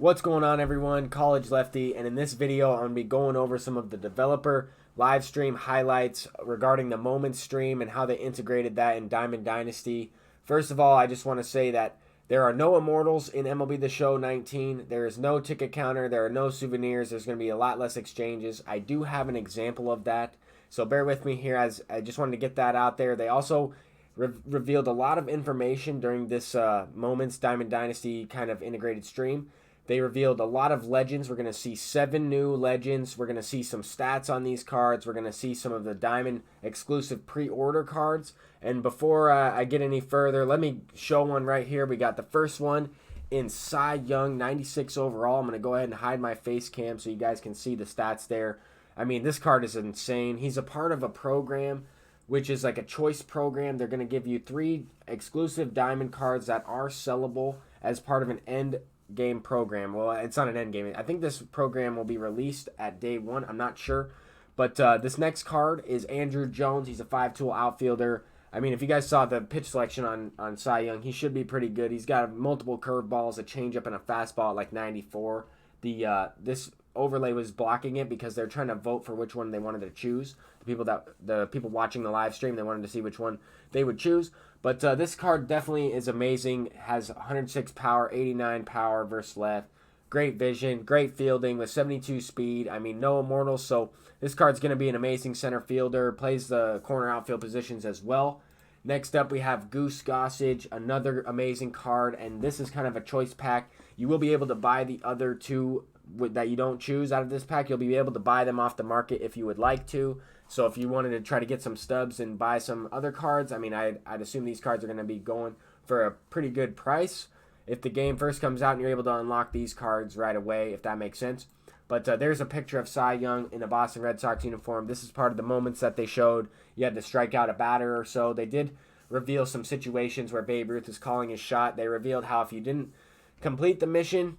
What's going on, everyone? College Lefty, and in this video I'm going to be going over some of the developer live stream highlights regarding the Moment stream and how they integrated that in Diamond Dynasty. First of all, I just want to say that there are no Immortals in MLB The Show 19. There is no ticket counter. There are no souvenirs. There's going to be a lot less exchanges. I do have an example of that, so bear with me here as I just wanted to get that out there. They also revealed a lot of information during this Moments Diamond Dynasty kind of integrated stream. They revealed a lot of legends. We're going to see 7 new legends. We're going to see some stats on these cards. We're going to see some of the Diamond exclusive pre-order cards. And before I get any further, let me show one right here. We got the first one in Cy Young, 96 overall. I'm going to go ahead and hide my face cam so you guys can see the stats there. I mean, this card is insane. He's a part of a program, which is like a choice program. They're going to give you 3 exclusive Diamond cards that are sellable as part of an end game program. Well, it's not an end game. I think this program will be released at day 1. I'm not sure. But this next card is Andrew Jones. He's a 5-tool outfielder. I mean, if you guys saw the pitch selection on Cy Young, he should be pretty good. He's got multiple curveballs, a changeup, and a fastball at like 94. This overlay was blocking it because they're trying to vote for which one they wanted to choose. The people watching the live stream, they wanted to see which one they would choose. But this card definitely is amazing. Has 106 power, 89 power versus left. Great vision, great fielding with 72 speed. I mean, no Immortals, so this card's going to be an amazing center fielder. Plays the corner outfield positions as well. Next up, we have Goose Gossage, another amazing card, and this is kind of a choice pack. You will be able to buy the other 2 that you don't choose out of this pack. You'll be able to buy them off the market if you would like to. So if you wanted to try to get some stubs and buy some other cards, I mean, I'd assume these cards are going to be going for a pretty good price if the game first comes out and you're able to unlock these cards right away, if that makes sense. But there's a picture of Cy Young in a Boston Red Sox uniform. This is part of the moments that they showed. You had to strike out a batter or so. They did reveal some situations where Babe Ruth is calling his shot. They revealed how if you didn't complete the mission,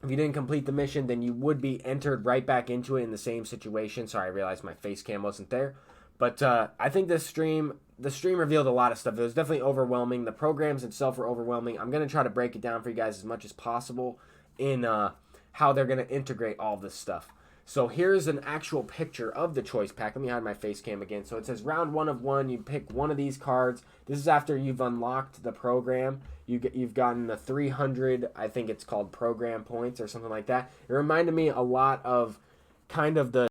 then you would be entered right back into it in the same situation. Sorry, I realized my face cam wasn't there. But I think the stream revealed a lot of stuff. It was definitely overwhelming. The programs itself were overwhelming. I'm going to try to break it down for you guys as much as possible in how they're going to integrate all this stuff. So here's an actual picture of the choice pack. Let me hide my face cam again. So it says round 1 of 1. You pick one of these cards. This is after you've unlocked the program. You've gotten the 300, I think it's called program points or something like that. It reminded me a lot of kind of the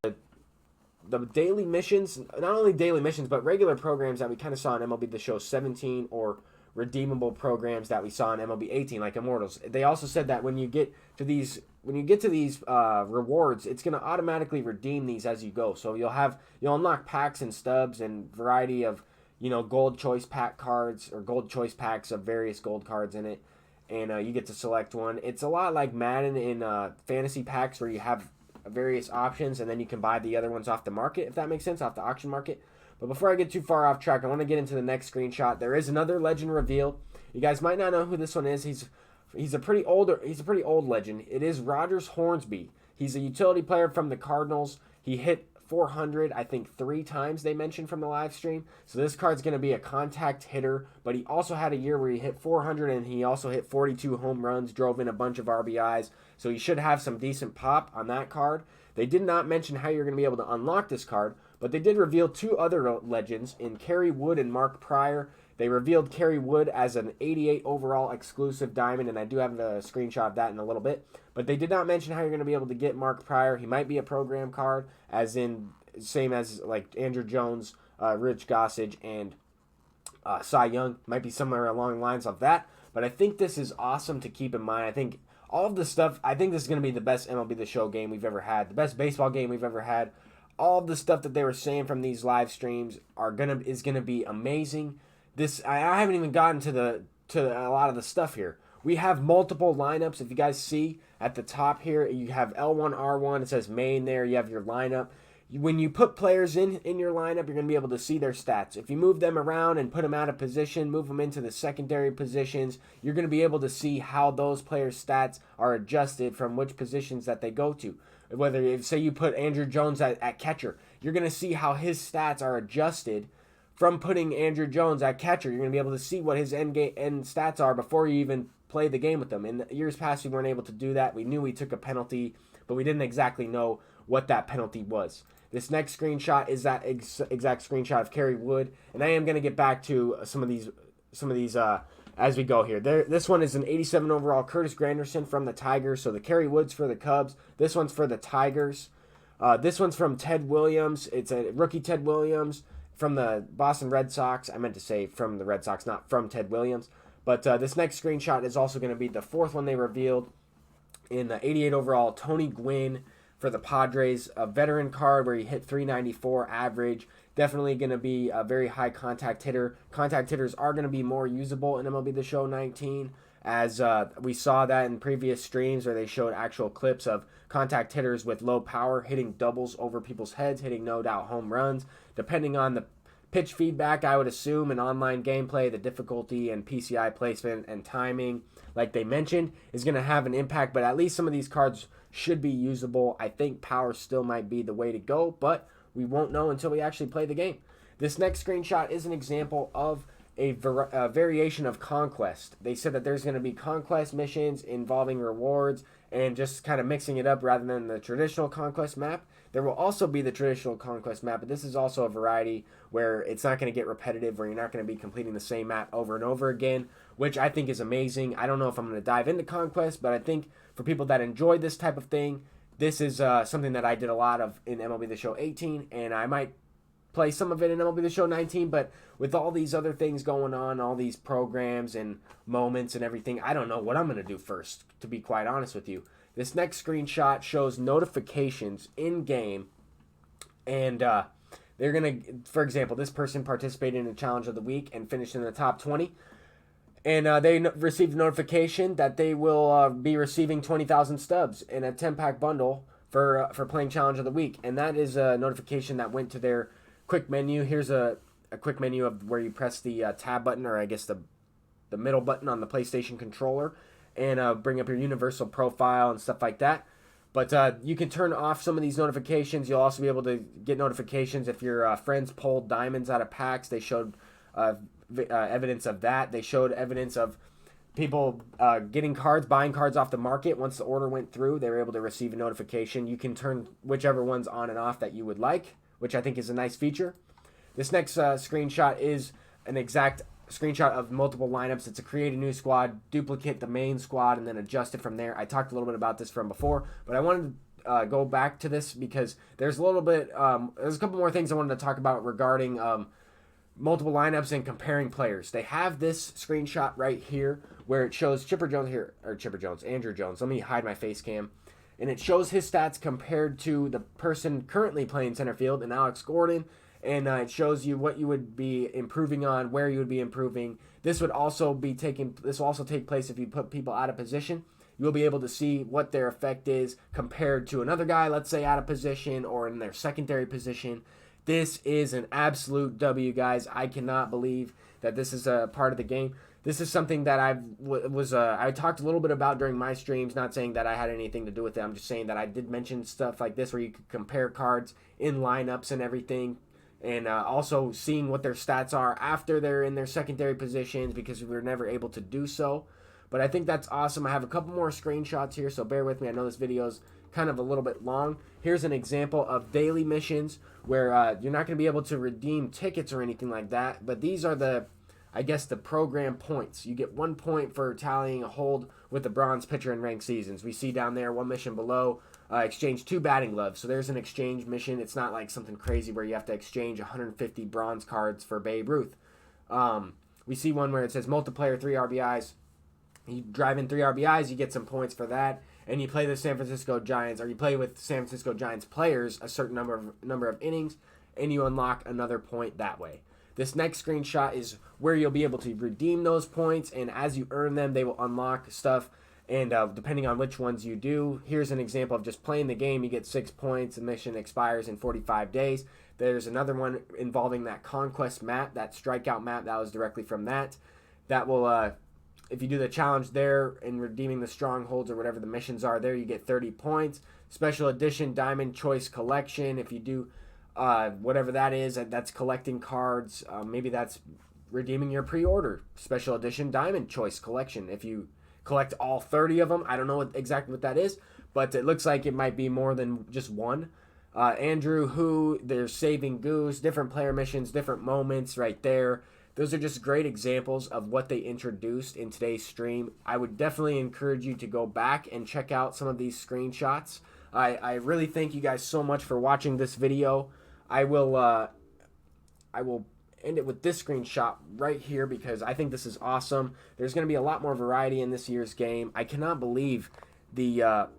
daily missions, not only daily missions, but regular programs that we kind of saw in MLB The Show 17 or redeemable programs that we saw in MLB 18, like Immortals. They also said that when you get to these rewards, it's going to automatically redeem these as you go. So you'll unlock packs and stubs and variety of gold choice pack cards or gold choice packs of various gold cards in it, and you get to select one. It's a lot like Madden in fantasy packs where you have various options and then you can buy the other ones off the market, if that makes sense, off the auction market. But before I get too far off track, I want to get into the next screenshot. There is another legend reveal. You guys might not know who this one is. He's a pretty old legend. It is Rogers Hornsby. He's a utility player from the Cardinals. He hit 400, I think 3 times they mentioned from the live stream. So this card's going to be a contact hitter, but he also had a year where he hit 400 and he also hit 42 home runs, drove in a bunch of RBIs. So he should have some decent pop on that card. They did not mention how you're going to be able to unlock this card, but they did reveal 2 other legends in Kerry Wood and Mark Pryor. They revealed Kerry Wood as an 88 overall exclusive diamond, and I do have a screenshot of that in a little bit. But they did not mention how you're going to be able to get Mark Pryor. He might be a program card, as in same as like Andrew Jones, Rich Gossage, and Cy Young. Might be somewhere along the lines of that. But I think this is awesome to keep in mind. I think all of this stuff, I think this is going to be the best MLB The Show game we've ever had, the best baseball game we've ever had. All of the stuff that they were saying from these live streams is gonna be amazing. I haven't even gotten to a lot of the stuff here. We have multiple lineups. If you guys see at the top here, you have L1, R1. It says main there. You have your lineup. When you put players in your lineup, you're going to be able to see their stats. If you move them around and put them out of position, move them into the secondary positions, you're going to be able to see how those players' stats are adjusted from which positions that they go to. Whether, say you put Andrew Jones at catcher, you're going to see how his stats are adjusted from putting Andrew Jones at catcher. You're going to be able to see what his end stats are before you even play the game with them. In the years past, we weren't able to do that. We knew we took a penalty, but we didn't exactly know what that penalty was. This next screenshot is that exact screenshot of Kerry Wood, and I am going to get back to some of these as we go here. This one is an 87 overall Curtis Granderson from the Tigers. So the Kerry Wood's for the Cubs. This one's for the Tigers. This one's from Ted Williams. It's a rookie Ted Williams from the Boston Red Sox. I meant to say from the Red Sox, not from Ted Williams. But this next screenshot is also going to be the fourth one they revealed in the 88 overall Tony Gwynn for the Padres, a veteran card where he hit 394 average. Definitely going to be a very high contact hitter. Contact hitters are going to be more usable in MLB The Show 19, as we saw that in previous streams where they showed actual clips of contact hitters with low power hitting doubles over people's heads, hitting no doubt home runs. Depending on the pitch feedback, I would assume, and online gameplay, the difficulty and PCI placement and timing, like they mentioned, is going to have an impact, but at least some of these cards should be usable. I think power still might be the way to go, but we won't know until we actually play the game. This next screenshot is an example of a variation of Conquest. They said that there's going to be Conquest missions involving rewards and just kind of mixing it up rather than the traditional Conquest map. There will also be the traditional Conquest map, but this is also a variety where it's not going to get repetitive, where you're not going to be completing the same map over and over again, which I think is amazing. I don't know if I'm going to dive into Conquest, but I think for people that enjoy this type of thing, this is something that I did a lot of in MLB The Show 18, and I might play some of it in MLB The Show 19, but with all these other things going on, all these programs and moments and everything, I don't know what I'm going to do first, to be quite honest with you. This next screenshot shows notifications in-game, and they're going to, for example, this person participated in the Challenge of the Week and finished in the top 20, and they received a notification that they will be receiving 20,000 stubs in a 10-pack bundle for playing Challenge of the Week, and that is a notification that went to their quick menu. Here's a quick menu of where you press the tab button, or I guess the middle button on the PlayStation controller, and bring up your universal profile and stuff like that. But you can turn off some of these notifications. You'll also be able to get notifications if your friends pulled diamonds out of packs. They showed evidence of that. They showed evidence of people getting cards, buying cards off the market. Once the order went through, they were able to receive a notification. You can turn whichever one's on and off that you would like, which I think is a nice feature. This next screenshot is an exact screenshot of multiple lineups. It's a create a new squad, duplicate the main squad, and then adjust it from there. I talked a little bit about this from before, but I wanted to go back to this because there's a little bit, there's a couple more things I wanted to talk about regarding multiple lineups and comparing players. They have this screenshot right here where it shows Andrew Jones. Let me hide my face cam. And it shows his stats compared to the person currently playing center field, and Alex Gordon. And it shows you what you would be improving on, where you would be improving. This will also take place if you put people out of position. You will be able to see what their effect is compared to another guy, let's say out of position or in their secondary position. This is an absolute W, guys. I cannot believe that this is a part of the game. This is something that I talked a little bit about during my streams, not saying that I had anything to do with it. I'm just saying that I did mention stuff like this where you could compare cards in lineups and everything, and also seeing what their stats are after they're in their secondary positions, because we were never able to do so. But I think that's awesome. I have a couple more screenshots here, so bear with me. I know this video is kind of a little bit long. Here's an example of daily missions where you're not going to be able to redeem tickets or anything like that, but these are the program points. You get 1 point for tallying a hold with the bronze pitcher in ranked seasons. We see down there one mission below, exchange 2 batting gloves. So there's an exchange mission. It's not like something crazy where you have to exchange 150 bronze cards for Babe Ruth. We see one where it says multiplayer 3 RBIs. You drive in 3 RBIs, you get some points for that. And you play the San Francisco Giants, or you play with San Francisco Giants players a certain number of innings, and you unlock another point that way. This next screenshot is where you'll be able to redeem those points, and as you earn them, they will unlock stuff, and depending on which ones you do. Here's an example of just playing the game. You get 6 points. The mission expires in 45 days. There's another one involving that Conquest map, that strikeout map. That was directly from that. That will, if you do the challenge there and redeeming the strongholds or whatever the missions are there, you get 30 points. Special edition Diamond Choice Collection, if you do whatever that is, that's collecting cards. Maybe that's redeeming your pre-order Special Edition Diamond Choice Collection if you collect all 30 of them. I don't know exactly what that is, but it looks like it might be more than just one. Andrew, who, there's Saving Goose, different player missions, different moments right there. Those are just great examples of what they introduced in today's stream. I would definitely encourage you to go back and check out some of these screenshots. I really thank you guys so much for watching this video. I will end it with this screenshot right here because I think this is awesome. There's going to be a lot more variety in this year's game. I cannot believe the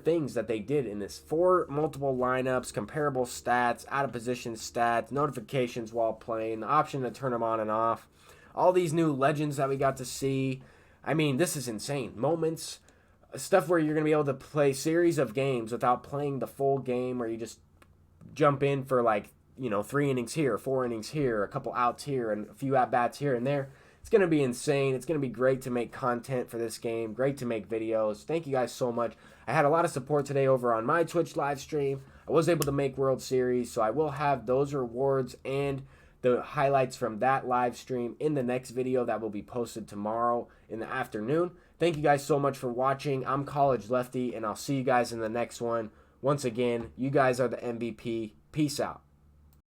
things that they did in this. 4 multiple lineups, comparable stats, out of position stats, notifications while playing, the option to turn them on and off, all these new legends that we got to see. I mean, this is insane. Moments, stuff where you're going to be able to play series of games without playing the full game, where you just jump in for like, 3 innings here, 4 innings here, a couple outs here, and a few at-bats here and there. It's going to be insane. It's going to be great to make content for this game, great to make videos. Thank you guys so much. I had a lot of support today over on my Twitch live stream. I was able to make World Series, so I will have those rewards and the highlights from that live stream in the next video that will be posted tomorrow in the afternoon. Thank you guys so much for watching. I'm College Lefty, and I'll see you guys in the next one. Once again, you guys are the MVP. Peace out.